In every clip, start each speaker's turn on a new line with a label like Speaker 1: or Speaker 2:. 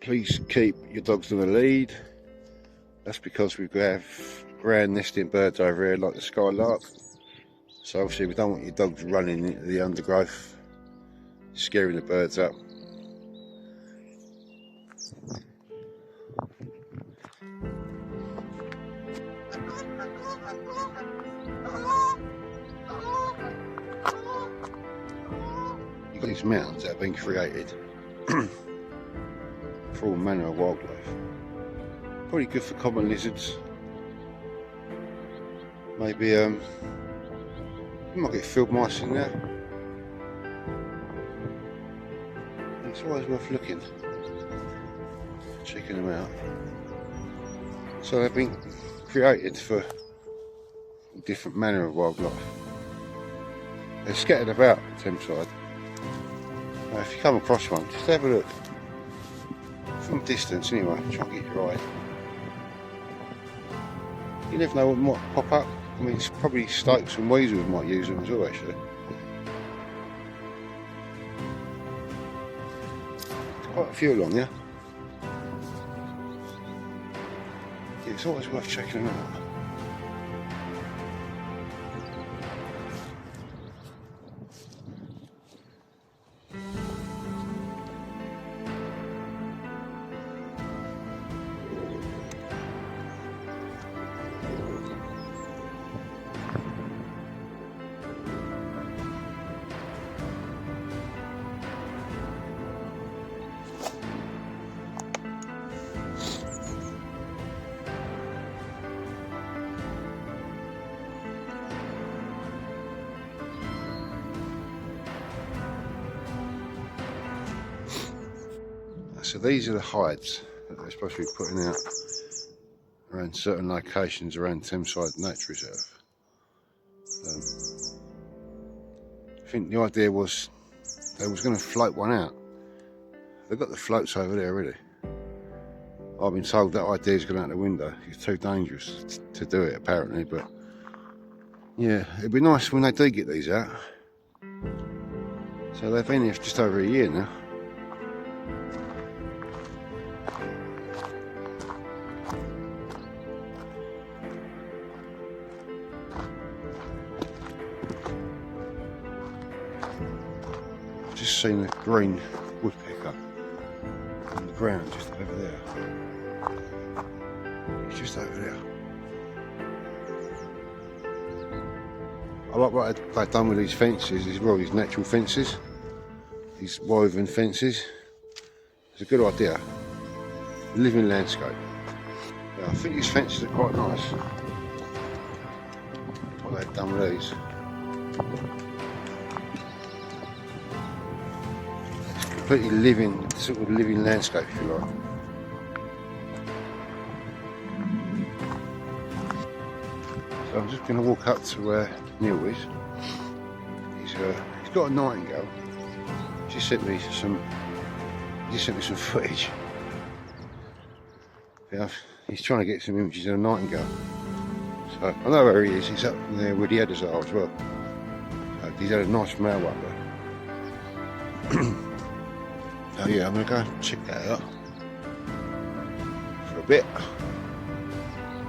Speaker 1: Please keep your dogs on the lead. That's because we have ground nesting birds over here like the skylark. So obviously we don't want your dogs running into the undergrowth, scaring the birds up. You've got these mounds that have been created for all manner of wildlife. Probably good for common lizards. Maybe you might get field mice in there. It's always worth looking, checking them out. So they've been created for different manner of wildlife. They're scattered about Thameside. Now if you come across one, just have a look. From a distance anyway, try and get your eye. You never know what might pop up. I mean, it's probably stoats and weasels might use them as well, actually. There's quite a few along here. Yeah, it's always worth checking them out. So these are the hides that they're supposed to be putting out around certain locations around Thameside Nature Reserve. I think the idea was they was going to float one out. They've got the floats over there already. I've been told that idea is going out the window. It's too dangerous to do it apparently, but yeah, it'd be nice when they do get these out. So they've been here for just over a year now. Just seen a green woodpecker on the ground just over there. He's just over there. I like what they've done with these fences as well, these natural fences, these woven fences. It's a good idea. Living landscape. Yeah, I think these fences are quite nice. What they've done with these. Completely living, sort of living landscape if you like. So I'm just going to walk up to where Neil is. He's got a nightingale. He just sent me some footage. Yeah, he's trying to get some images of a nightingale. So I know where he is. He's up there where the others are as well. So he's had a nice male up there. Oh yeah, I'm going to go and check that out for a bit.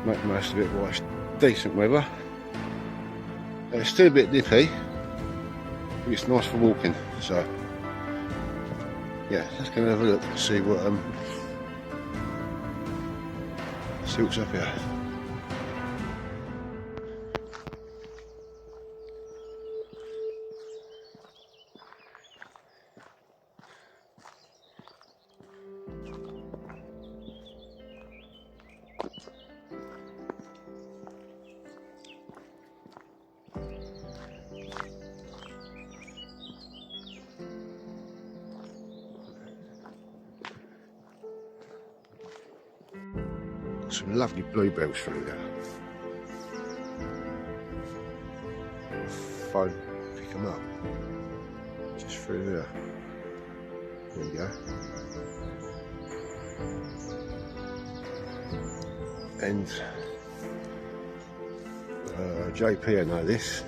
Speaker 1: Make the most of it while it's decent weather. It's still a bit nippy, but it's nice for walking. So yeah, let's go and have a look and see what's up here. Some lovely bluebells through there. Phone, pick them up. Just through there. There you go. And JP, I know this.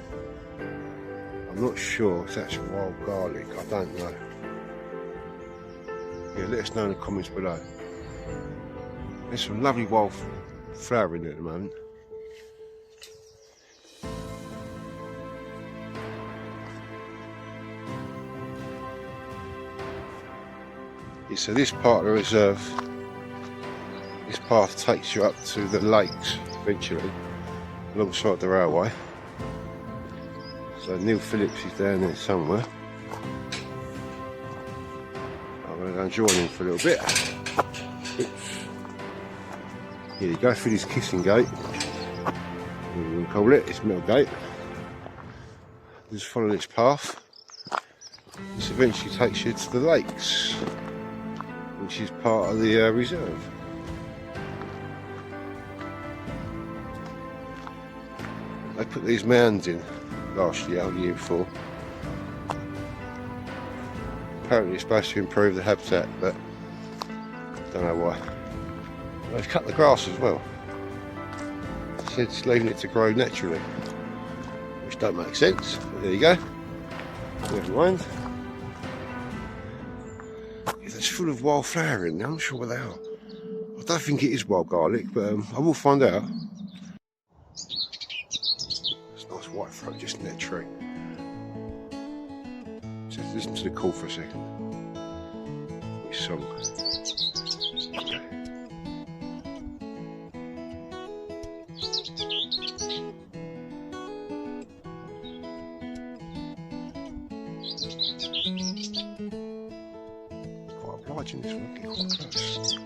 Speaker 1: I'm not sure if that's wild garlic. I don't know. Yeah, Yeah, let us know in the comments below. There's some lovely wild flowering at the moment. Yeah, so this part of the reserve, this path takes you up to the lakes eventually, alongside the railway. So Neil Phillips is down there somewhere. I'm going to go and join him for a little bit. Oops. Here you go through this kissing gate. We can call it, it's metal gate. Just follow this path. This eventually takes you to the lakes, which is part of the reserve. They put these mounds in last year or the year before. Apparently it's supposed to improve the habitat, but don't know why. They've cut the grass as well. Instead of leaving it to grow naturally, which don't make sense, but there you go. Never mind. It's full of wild flower in there, I'm not sure what they are. I don't think it is wild garlic, but I will find out. It's a nice white throat just in that tree. Just listen to the call for a second. This song. Okay. Quite obliging, this one, getting quite close.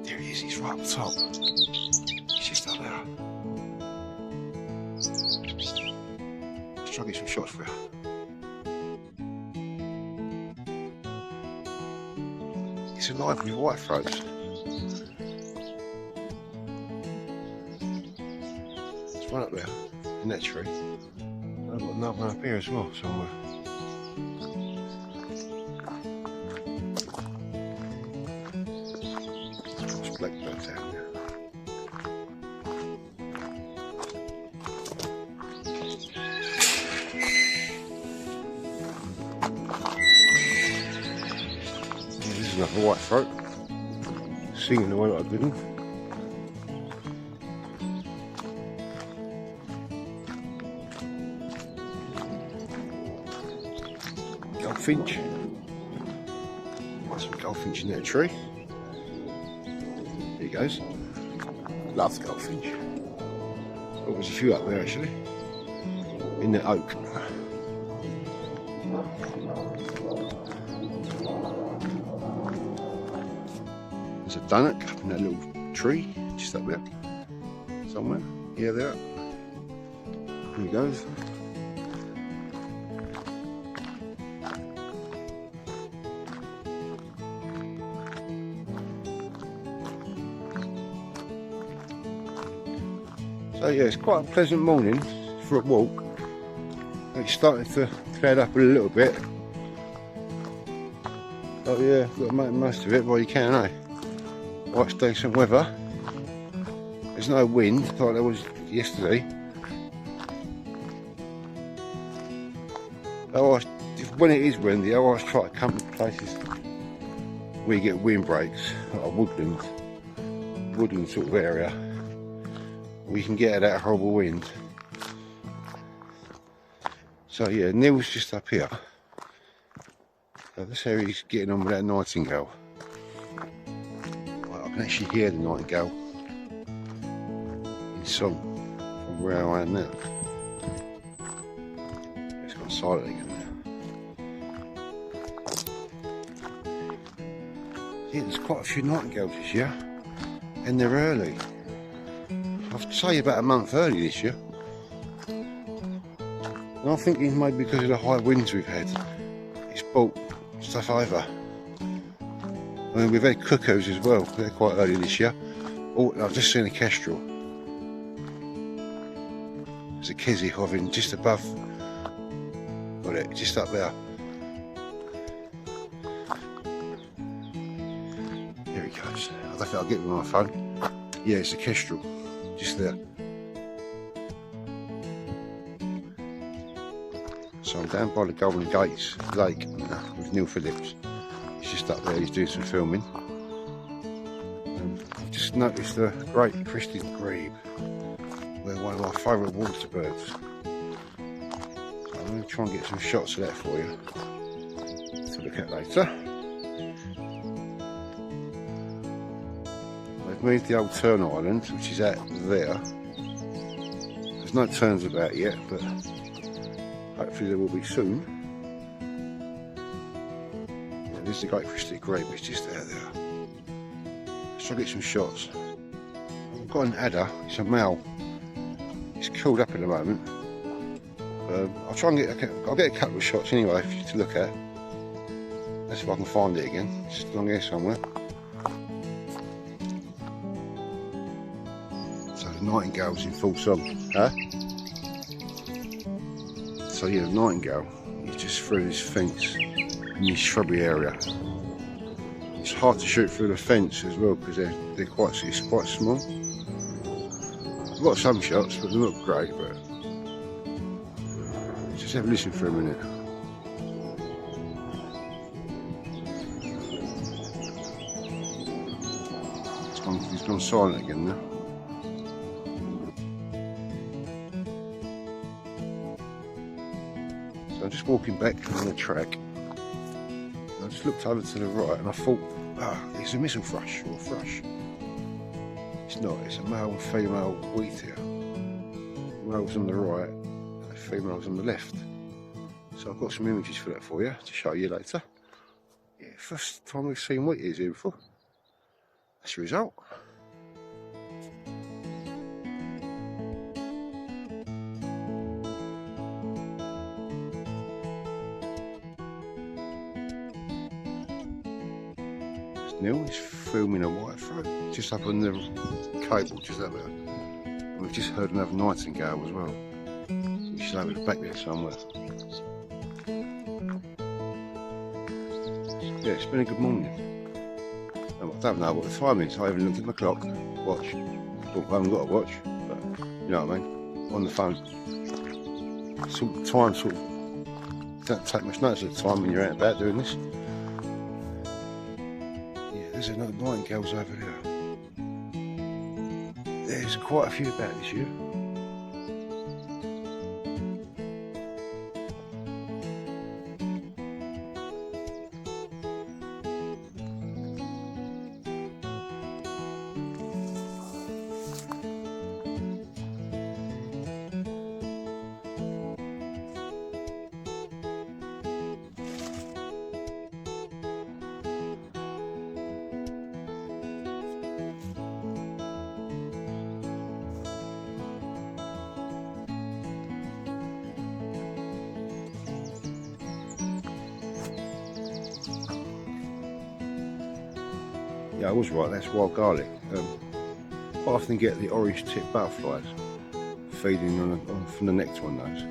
Speaker 1: There he is, he's right up the top. He's just up there. Let's try and get some shots for you. It's alive with white throats. There's one up there in that tree. I've got another one up here as well somewhere. There's blackbirds out there. Yeah, this is another white throat. Singing the one that I didn't. Goldfinch. Some goldfinch in that tree. There he goes. Love the goldfinch. Oh, there's a few up there actually. In the oak. There's a dunnock up in that little tree, just up there. Somewhere. Yeah, there. There he goes. So yeah, it's quite a pleasant morning for a walk. It's starting to cloud up a little bit. But yeah, got to make the most of it while you can, eh? While it's decent weather. There's no wind like there was yesterday. When it is windy, I always try to come to places where you get windbreaks, like a woodland sort of area. We can get out of that horrible wind. So yeah, Neil's just up here. So that's how he's getting on with that nightingale. Well, I can actually hear the nightingale in song from where I am now. It's gone silent again now. Yeah, there's quite a few nightingales this year, and they're early. I'd say about a month early this year. And I'm thinking maybe because of the high winds we've had, it's brought stuff over. I mean, we've had cuckoos as well, they're quite early this year. Oh, I've just seen a kestrel. There's a kezzy hovering just above. Got it, just up there. There he goes. I don't think I'll get him on my phone. Yeah, it's a kestrel. just there. So I'm down by the Golden Gates Lake with Neil Phillips. He's just up there, he's doing some filming. I've just noticed a great crested grebe, where one of my favourite water birds. So I'm going to try and get some shots of that for you to look at later. They've moved the old tern island, which is out there. There's no terns about yet, but hopefully there will be soon. Yeah, this is the great crested grebe, it's just out there. Let's try to get some shots. I've got an adder, it's a male. It's cooled up at the moment. I'll try and I'll get a couple of shots anyway for you to look at. Let's see if I can find it again. It's along here somewhere. So the nightingale's in full song. Huh? So yeah, the nightingale is just through this fence in this shrubbery area. It's hard to shoot through the fence as well because it's quite small. I've got some shots, but they're not great. But just have a listen for a minute. He's gone silent again now. So I'm just walking back on the track. I just looked over to the right and I thought, it's a missile thrush or a thrush. It's not, it's a male and female wheatear. The male's on the right and the female's on the left. So I've got some images for that for you to show you later. Yeah, first time we've seen wheatears here before. That's the result. Neil is filming a whitethroat just up on the cable, just up there. And we've just heard another nightingale as well. So she's over the back there somewhere. Yeah, it's been a good morning. I don't know what the time is. I haven't looked at my clock, watch. Well, I haven't got a watch, but you know what I mean. On the phone. Time sort of don't take much notice of the time when you're out and about doing this. There's another nightingales over there. There's quite a few about this year. Yeah, I was right, that's wild garlic. I often get the orange tip butterflies feeding on from the nectar on those.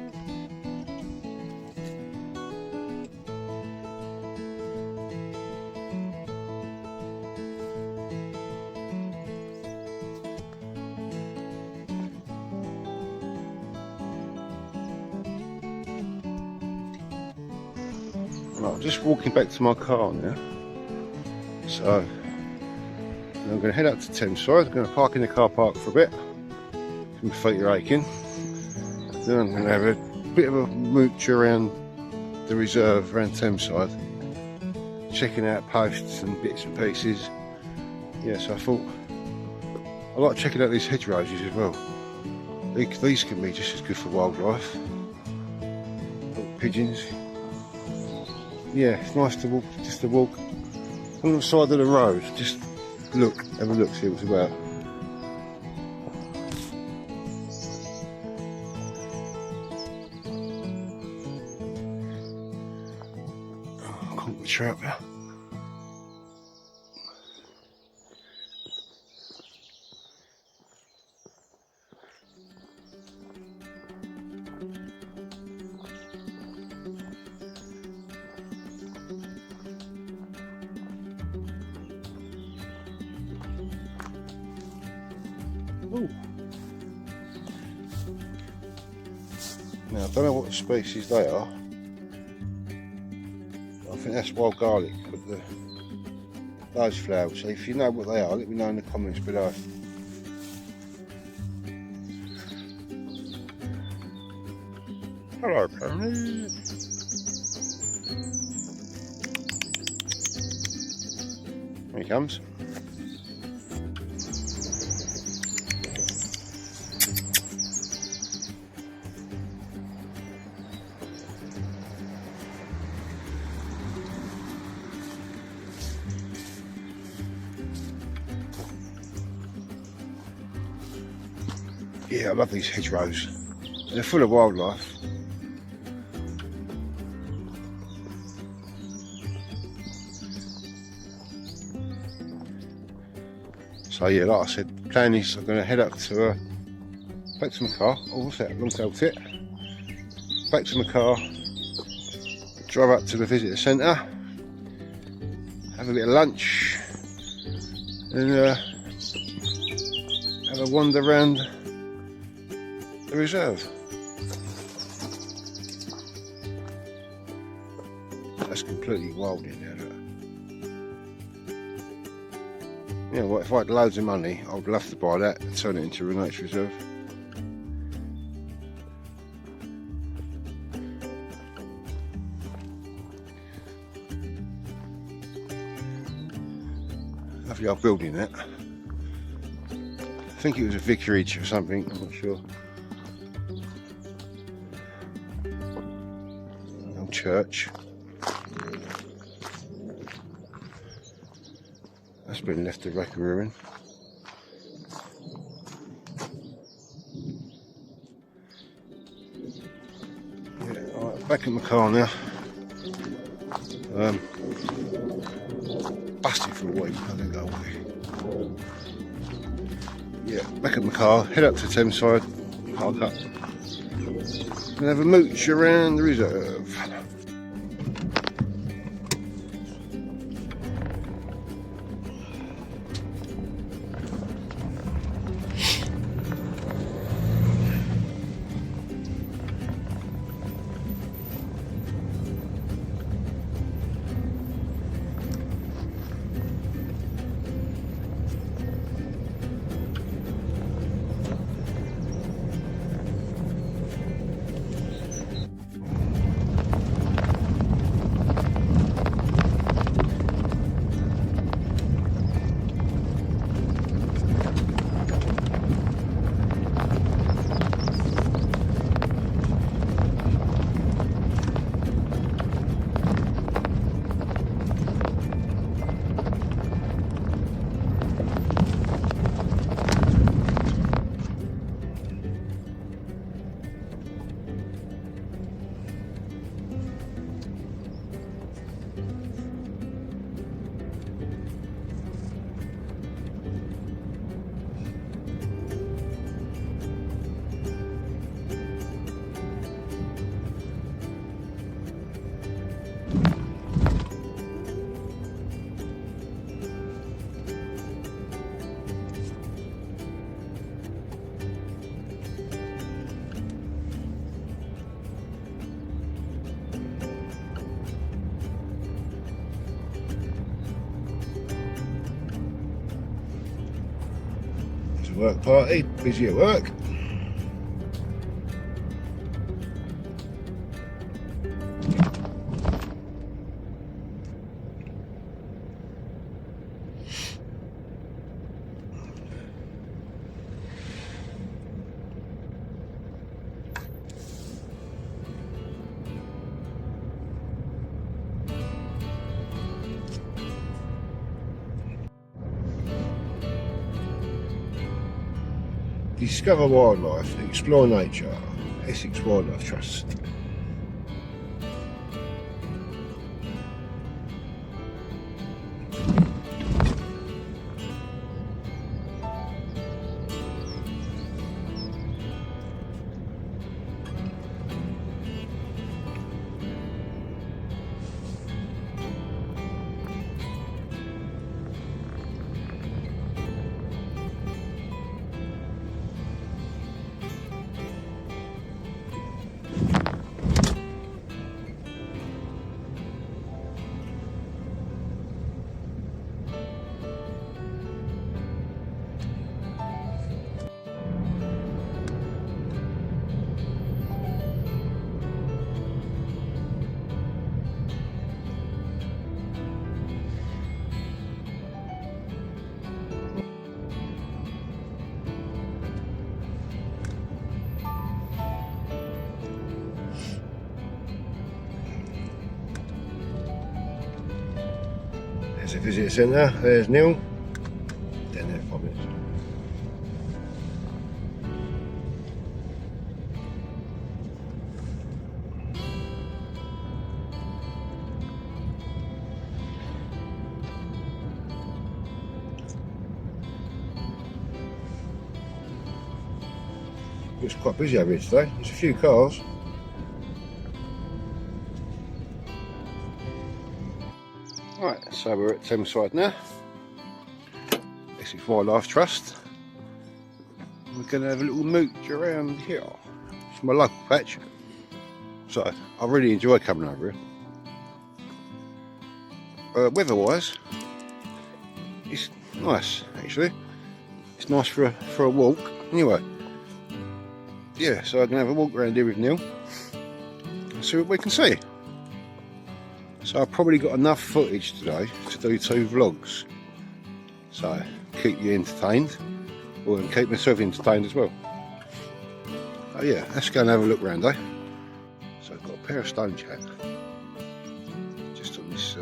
Speaker 1: Right, I'm just walking back to my car now. So I'm going to head up to Thameside. I'm going to park in the car park for a bit. My feet are aching. Then I'm going to have a bit of a mooch around the reserve around Thameside, checking out posts and bits and pieces. Yeah, so I thought I like checking out these hedgerows as well. These can be just as good for wildlife. Little pigeons. Yeah, it's nice to walk, just to walk on the side of the road. Just look, have a look, see what it's about. Oh, I can't get the trout there. Ooh. Now I don't know what species they are. I think that's wild garlic, but those flowers. So if you know what they are, let me know in the comments below. Hello, Pony. Here he comes. Yeah, I love these hedgerows. They're full of wildlife. So yeah, like I said, the plan is I'm going to head up to back to my car. Oh, what's that? Long tail tit. Back to my car. Drive up to the visitor centre. Have a bit of lunch. And have a wander around the reserve. That's completely wild in there. You know what, if I had loads of money, I would love to buy that and turn it into a nature reserve. Lovely old building that. I think it was a vicarage or something, I'm not sure. Old church. That's been left to wreck and ruin. Yeah, right, back in my car now. Busted for a week, I didn't go away. Yeah, back in my car, head up to Thameside, park up, and have a mooch around the reserve. Work party, busy at work. Discover wildlife, explore nature, Essex Wildlife Trust. There's the visitor centre, there's Neil. Down there, 5 minutes. It's quite busy over here today. There's a few cars. Right, so we're at Thameside now. This is Wildlife Trust. We're going to have a little mooch around here. It's my local patch, so I really enjoy coming over here. Weather-wise, it's nice actually. It's nice for a walk. Anyway, yeah, so I'm going to have a walk around here with Neil and see what we can see. So I've probably got enough footage today to do 2 vlogs. So keep you entertained, or keep myself entertained as well. Oh yeah, let's go and have a look around, eh? So I've got a pair of stone chat just on this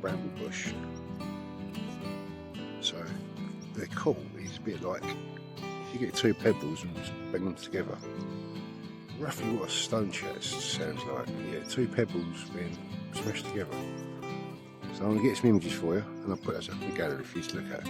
Speaker 1: bramble bush. So they're cool. It's a bit like if you get 2 pebbles and just bang them together. Roughly what a stone chat sounds like. Yeah, 2 pebbles being smashed together. So I'm going to get some images for you and I'll put those up in the gallery for you to look at.